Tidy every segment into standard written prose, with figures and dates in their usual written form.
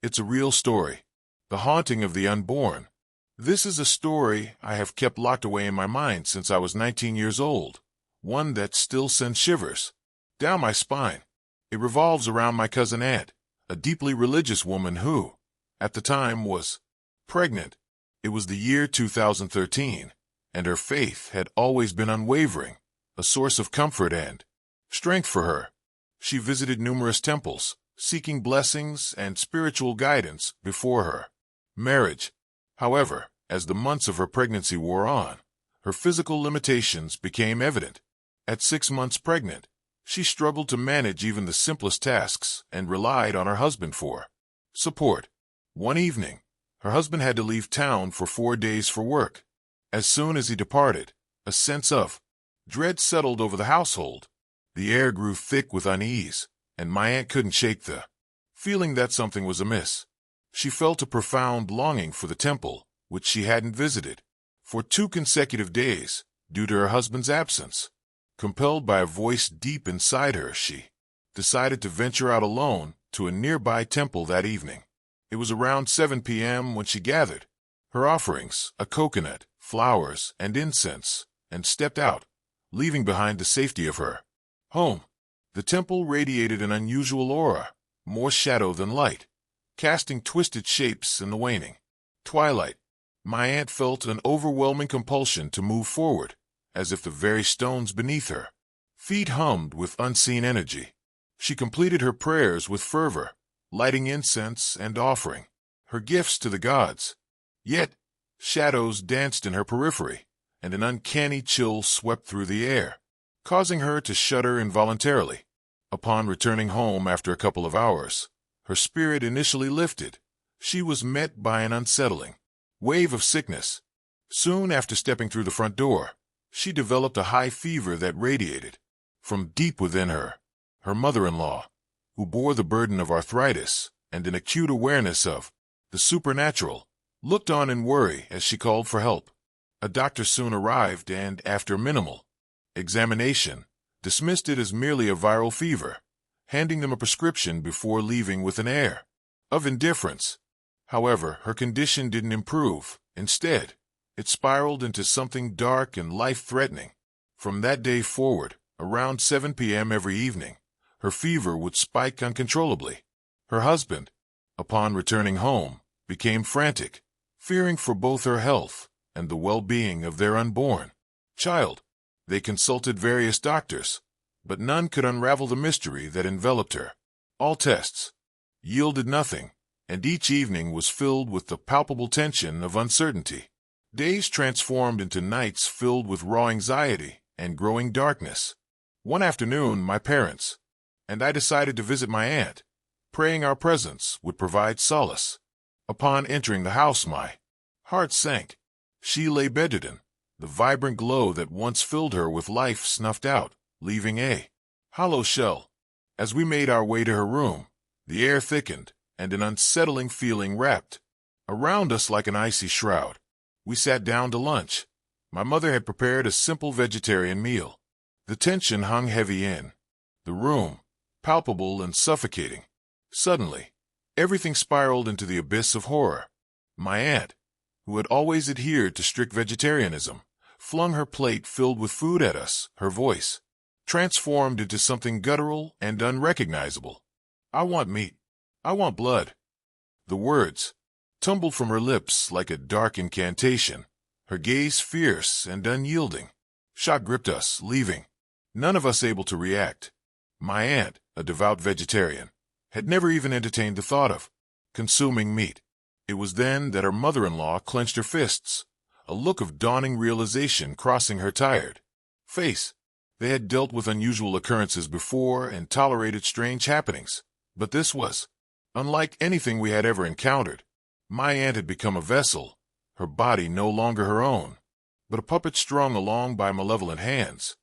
It's a real story. The haunting of the unborn. This is a story I have kept locked away in my mind since I was 19 years old. One that still sends shivers down my spine. It revolves around my cousin Aunt, a deeply religious woman who, at the time, was pregnant. It was the year 2013, and her faith had always been unwavering, a source of comfort and strength for her. She visited numerous temples, seeking blessings and spiritual guidance before her marriage. However, as the months of her pregnancy wore on, her physical limitations became evident. At 6 months pregnant, she struggled to manage even the simplest tasks and relied on her husband for support. One evening, her husband had to leave town for 4 days for work. As soon as he departed, a sense of dread settled over the household. The air grew thick with unease, and my aunt couldn't shake the feeling that something was amiss. She felt a profound longing for the temple, which she hadn't visited for 2 consecutive days due to her husband's absence. Compelled by a voice deep inside her, she decided to venture out alone to a nearby temple that evening. It was around 7 p.m. when she gathered her offerings, a coconut, flowers, and incense, and stepped out, leaving behind the safety of her home. The temple radiated an unusual aura, more shadow than light, casting twisted shapes in the waning twilight. My aunt felt an overwhelming compulsion to move forward, as if the very stones beneath her feet hummed with unseen energy. She completed her prayers with fervor, lighting incense and offering her gifts to the gods. Yet, shadows danced in her periphery, and an uncanny chill swept through the air, causing her to shudder involuntarily. Upon returning home after a couple of hours, her spirit initially lifted. She was met by an unsettling wave of sickness. Soon after stepping through the front door, she developed a high fever that radiated from deep within her. Her mother-in-law, who bore the burden of arthritis and an acute awareness of the supernatural, looked on in worry as she called for help. A doctor soon arrived and, after minimal examination, dismissed it as merely a viral fever, handing them a prescription before leaving with an air of indifference. However, her condition didn't improve. Instead, it spiraled into something dark and life-threatening. From that day forward, around 7 p.m. every evening, her fever would spike uncontrollably. Her husband, upon returning home, became frantic, fearing for both her health and the well-being of their unborn child. They consulted various doctors, but none could unravel the mystery that enveloped her. All tests yielded nothing, and each evening was filled with the palpable tension of uncertainty. Days transformed into nights filled with raw anxiety and growing darkness. One afternoon, my parents and I decided to visit my aunt, praying our presence would provide solace. Upon entering the house, my heart sank. She lay bedridden, the vibrant glow that once filled her with life snuffed out, leaving a hollow shell. As we made our way to her room, the air thickened, and an unsettling feeling wrapped around us like an icy shroud. We sat down to lunch. My mother had prepared a simple vegetarian meal. The tension hung heavy in the room, palpable and suffocating. Suddenly, everything spiraled into the abyss of horror. My aunt, who had always adhered to strict vegetarianism, flung her plate filled with food at us, her voice transformed into something guttural and unrecognizable. "I want meat. I want blood." The words tumbled from her lips like a dark incantation, her gaze fierce and unyielding. Shock gripped us, leaving none of us able to react. My aunt, a devout vegetarian, had never even entertained the thought of consuming meat. It was then that her mother-in-law clenched her fists, a look of dawning realization crossing her tired face. They had dealt with unusual occurrences before and tolerated strange happenings, but this was unlike anything we had ever encountered. My aunt had become a vessel, her body no longer her own, but a puppet strung along by malevolent hands.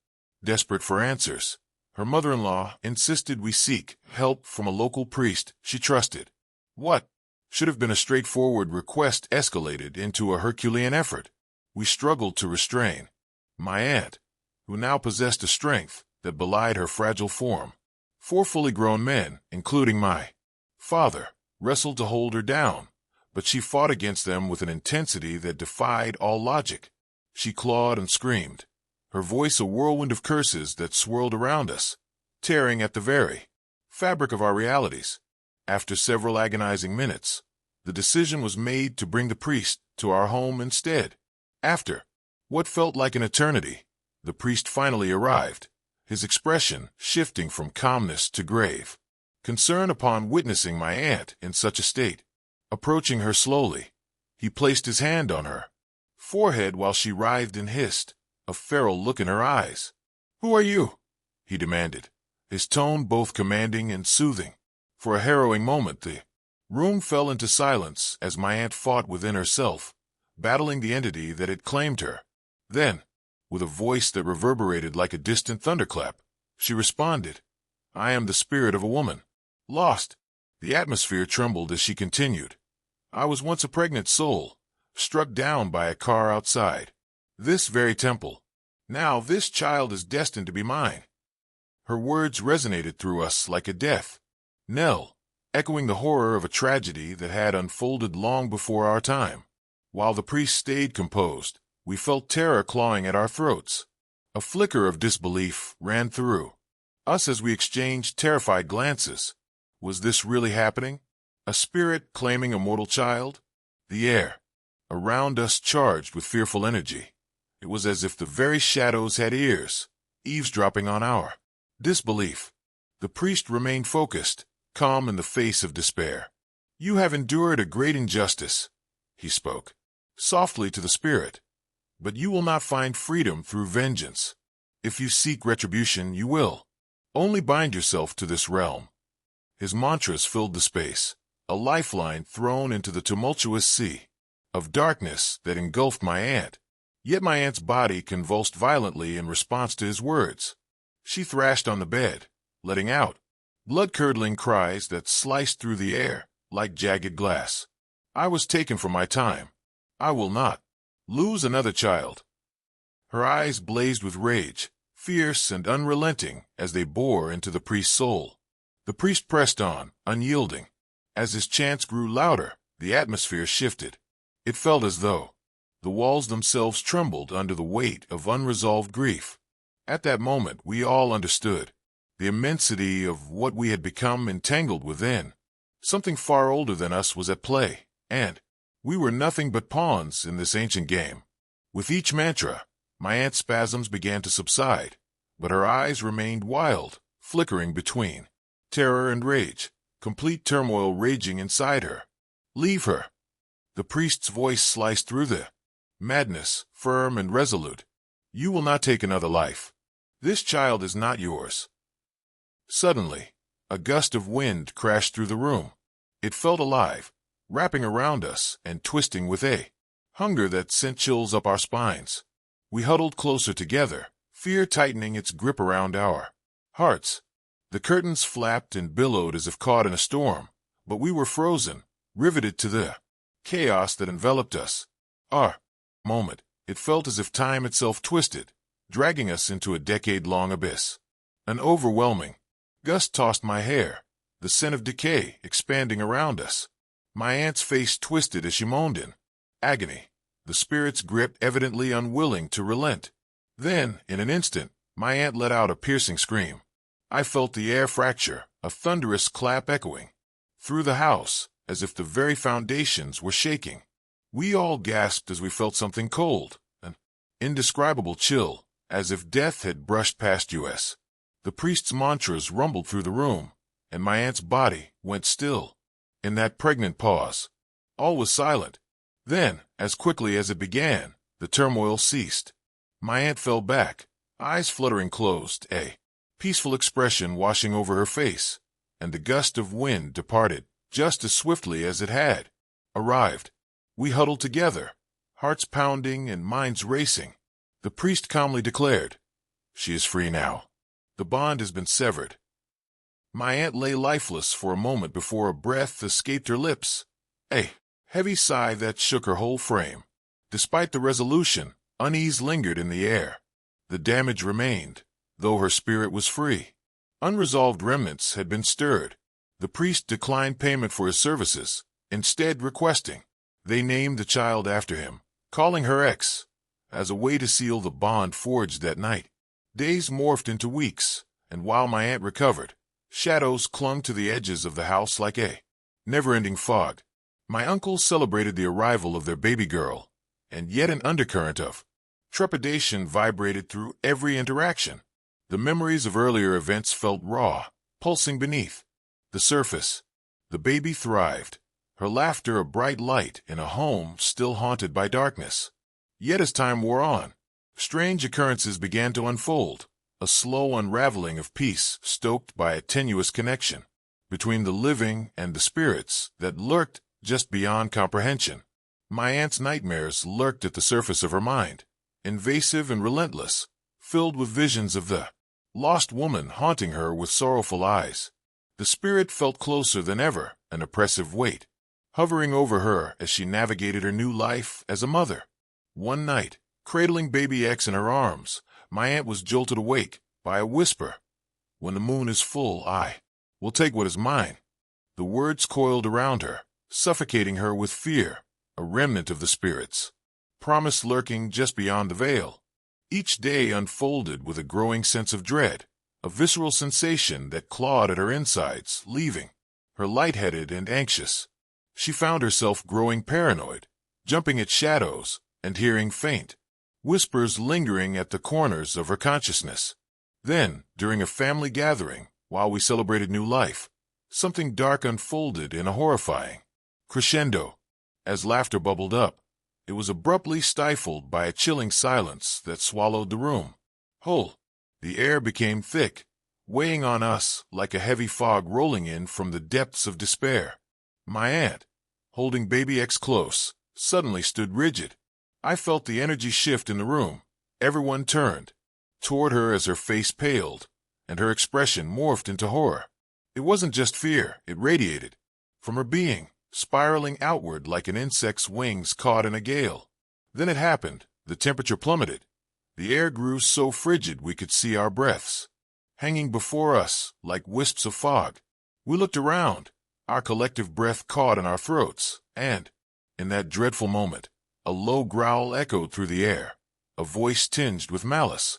Desperate for answers, her mother-in-law insisted we seek help from a local priest she trusted. What should have been a straightforward request escalated into a Herculean effort. We struggled to restrain my aunt, who now possessed a strength that belied her fragile form. 4 fully grown men, including my father, wrestled to hold her down, but she fought against them with an intensity that defied all logic. She clawed and screamed, her voice a whirlwind of curses that swirled around us, tearing at the very fabric of our realities. After several agonizing minutes, the decision was made to bring the priest to our home instead. After what felt like an eternity, the priest finally arrived, his expression shifting from calmness to grave concern upon witnessing my aunt in such a state. Approaching her slowly, he placed his hand on her forehead while she writhed and hissed, a feral look in her eyes. "Who are you?" he demanded, his tone both commanding and soothing. For a harrowing moment, the room fell into silence as my aunt fought within herself, battling the entity that had claimed her. Then, with a voice that reverberated like a distant thunderclap, she responded, "I am the spirit of a woman, lost." The atmosphere trembled as she continued, "I was once a pregnant soul, struck down by a car outside this very temple. Now this child is destined to be mine." Her words resonated through us like a death knell, echoing the horror of a tragedy that had unfolded long before our time. While the priest stayed composed, we felt terror clawing at our throats. A flicker of disbelief ran through us as we exchanged terrified glances. Was this really happening? A spirit claiming a mortal child? The air around us charged with fearful energy. It was as if the very shadows had ears, eavesdropping on our disbelief. The priest remained focused, calm in the face of despair. "You have endured a great injustice," he spoke softly to the spirit, "but you will not find freedom through vengeance. If you seek retribution, you will only bind yourself to this realm." His mantras filled the space, a lifeline thrown into the tumultuous sea of darkness that engulfed my aunt. Yet my aunt's body convulsed violently in response to his words. She thrashed on the bed, letting out blood-curdling cries that sliced through the air like jagged glass. "I was taken from my time. I will not lose another child." Her eyes blazed with rage, fierce and unrelenting as they bore into the priest's soul. The priest pressed on, unyielding. As his chants grew louder, the atmosphere shifted. It felt as though the walls themselves trembled under the weight of unresolved grief. At that moment, we all understood the immensity of what we had become entangled within. Something far older than us was at play, and we were nothing but pawns in this ancient game. With each mantra, my aunt's spasms began to subside, but her eyes remained wild, flickering between terror and rage, complete turmoil raging inside her. "Leave her." The priest's voice sliced through the madness, firm and resolute. "You will not take another life. This child is not yours." Suddenly, a gust of wind crashed through the room. It felt alive, wrapping around us and twisting with a hunger that sent chills up our spines. We huddled closer together, fear tightening its grip around our hearts. The curtains flapped and billowed as if caught in a storm, but we were frozen, riveted to the chaos that enveloped us. Our moment, it felt as if time itself twisted, dragging us into a decade-long abyss. An overwhelming gust tossed my hair, the scent of decay expanding around us. My aunt's face twisted as she moaned in agony, the spirit's grip evidently unwilling to relent. Then, in an instant, my aunt let out a piercing scream. I felt the air fracture, a thunderous clap echoing through the house, as if the very foundations were shaking. We all gasped as we felt something cold, an indescribable chill, as if death had brushed past us. The priest's mantras rumbled through the room, and my aunt's body went still. In that pregnant pause, all was silent. Then, as quickly as it began, the turmoil ceased. My aunt fell back, eyes fluttering closed, a peaceful expression washing over her face, and the gust of wind departed just as swiftly as it had arrived. We huddled together, hearts pounding and minds racing. The priest calmly declared, "She is free now. The bond has been severed." My aunt lay lifeless for a moment before a breath escaped her lips, a heavy sigh that shook her whole frame. Despite the resolution, unease lingered in the air. The damage remained, though her spirit was free. Unresolved remnants had been stirred. The priest declined payment for his services, instead requesting they name the child after him, calling her X, as a way to seal the bond forged that night. Days morphed into weeks, and while my aunt recovered, shadows clung to the edges of the house like a never-ending fog. My uncles celebrated the arrival of their baby girl, and yet an undercurrent of trepidation vibrated through every interaction. The memories of earlier events felt raw, pulsing beneath the surface. The baby thrived, her laughter a bright light in a home still haunted by darkness. Yet as time wore on, strange occurrences began to unfold, a slow unraveling of peace stoked by a tenuous connection between the living and the spirits that lurked just beyond comprehension. My aunt's nightmares lurked at the surface of her mind, invasive and relentless, filled with visions of the lost woman haunting her with sorrowful eyes. The spirit felt closer than ever, an oppressive weight hovering over her as she navigated her new life as a mother. One night, cradling baby X in her arms, my aunt was jolted awake by a whisper. "When the moon is full, I will take what is mine." The words coiled around her, suffocating her with fear, a remnant of the spirits promise lurking just beyond the veil. Each day unfolded with a growing sense of dread, a visceral sensation that clawed at her insides, leaving her lightheaded and anxious. She found herself growing paranoid, jumping at shadows and hearing faint whispers lingering at the corners of her consciousness. Then, during a family gathering, while we celebrated new life, something dark unfolded in a horrifying crescendo. As laughter bubbled up, it was abruptly stifled by a chilling silence that swallowed the room whole. The air became thick, weighing on us like a heavy fog rolling in from the depths of despair. My aunt, holding baby X close, suddenly stood rigid. I felt the energy shift in the room. Everyone turned toward her as her face paled, and her expression morphed into horror. It wasn't just fear, it radiated from her being, spiraling outward like an insect's wings caught in a gale. Then it happened. The temperature plummeted. The air grew so frigid we could see our breaths hanging before us like wisps of fog. We looked around, our collective breath caught in our throats, and, in that dreadful moment, a low growl echoed through the air, a voice tinged with malice.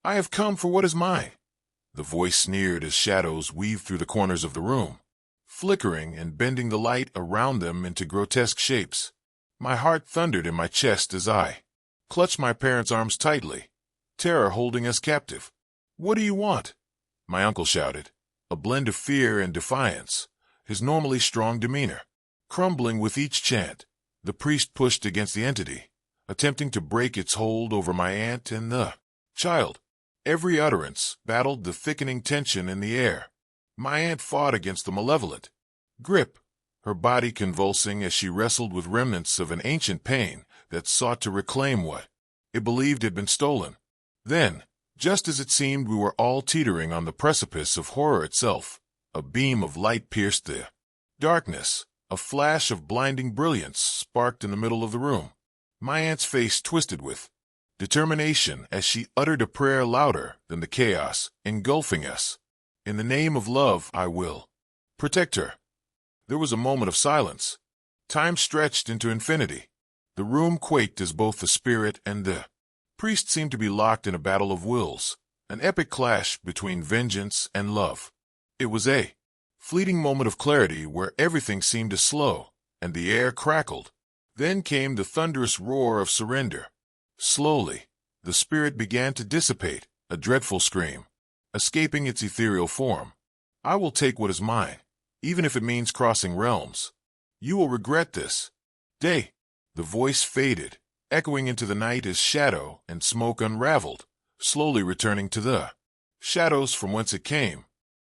"I have come for what is mine." The voice sneered as shadows weaved through the corners of the room, flickering and bending the light around them into grotesque shapes. My heart thundered in my chest as I clutched my parents' arms tightly, terror holding us captive. "What do you want?" my uncle shouted, a blend of fear and defiance, his normally strong demeanor crumbling with each chant. The priest pushed against the entity, attempting to break its hold over my aunt and the child. Every utterance battled the thickening tension in the air. My aunt fought against the malevolent grip, her body convulsing as she wrestled with remnants of an ancient pain that sought to reclaim what it believed had been stolen. Then, just as it seemed we were all teetering on the precipice of horror itself, a beam of light pierced the darkness. A flash of blinding brilliance sparked in the middle of the room. My aunt's face twisted with determination as she uttered a prayer louder than the chaos engulfing us. "In the name of love, I will protect her." There was a moment of silence. Time stretched into infinity. The room quaked as both the spirit and the priest seemed to be locked in a battle of wills, an epic clash between vengeance and love. It was a fleeting moment of clarity where everything seemed to slow, and the air crackled. Then came the thunderous roar of surrender. Slowly, the spirit began to dissipate, a dreadful scream, escaping its ethereal form. "I will take what is mine, even if it means crossing realms. You will regret this day." The voice faded, echoing into the night as shadow and smoke unraveled, slowly returning to the shadows from whence it came.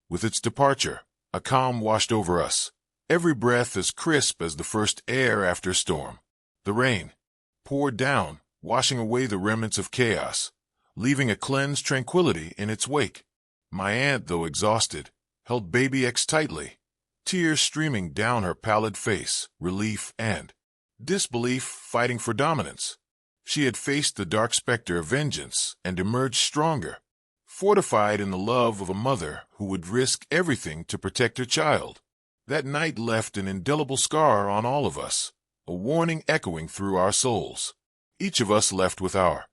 With its departure, a calm washed over us, every breath as crisp as the first air after a storm. The rain poured down, washing away the remnants of chaos, leaving a cleansed tranquility in its wake. My aunt, though exhausted, held baby X tightly, tears streaming down her pallid face, relief and disbelief fighting for dominance. She had faced the dark specter of vengeance and emerged stronger, fortified in the love of a mother who would risk everything to protect her child. That night left an indelible scar on all of us, a warning echoing through our souls. Each of us left with our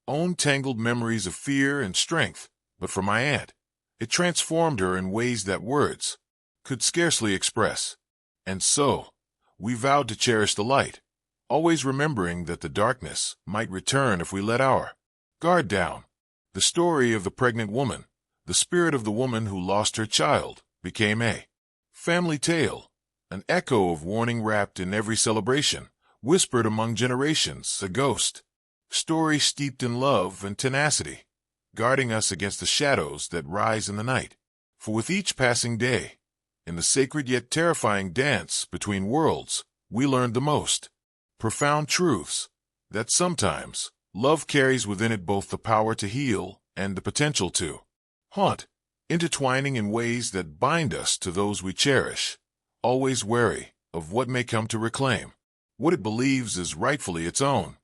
own tangled memories of fear and strength, but for my aunt, it transformed her in ways that words could scarcely express. And so, we vowed to cherish the light, always remembering that the darkness might return if we let our guard down. The story of the pregnant woman, the spirit of the woman who lost her child, became a family tale, an echo of warning wrapped in every celebration, whispered among generations, a ghost story steeped in love and tenacity, guarding us against the shadows that rise in the night. For with each passing day, in the sacred yet terrifying dance between worlds, we learned the most profound truths, that sometimes love carries within it both the power to heal and the potential to haunt, intertwining in ways that bind us to those we cherish, always wary of what may come to reclaim what it believes is rightfully its own.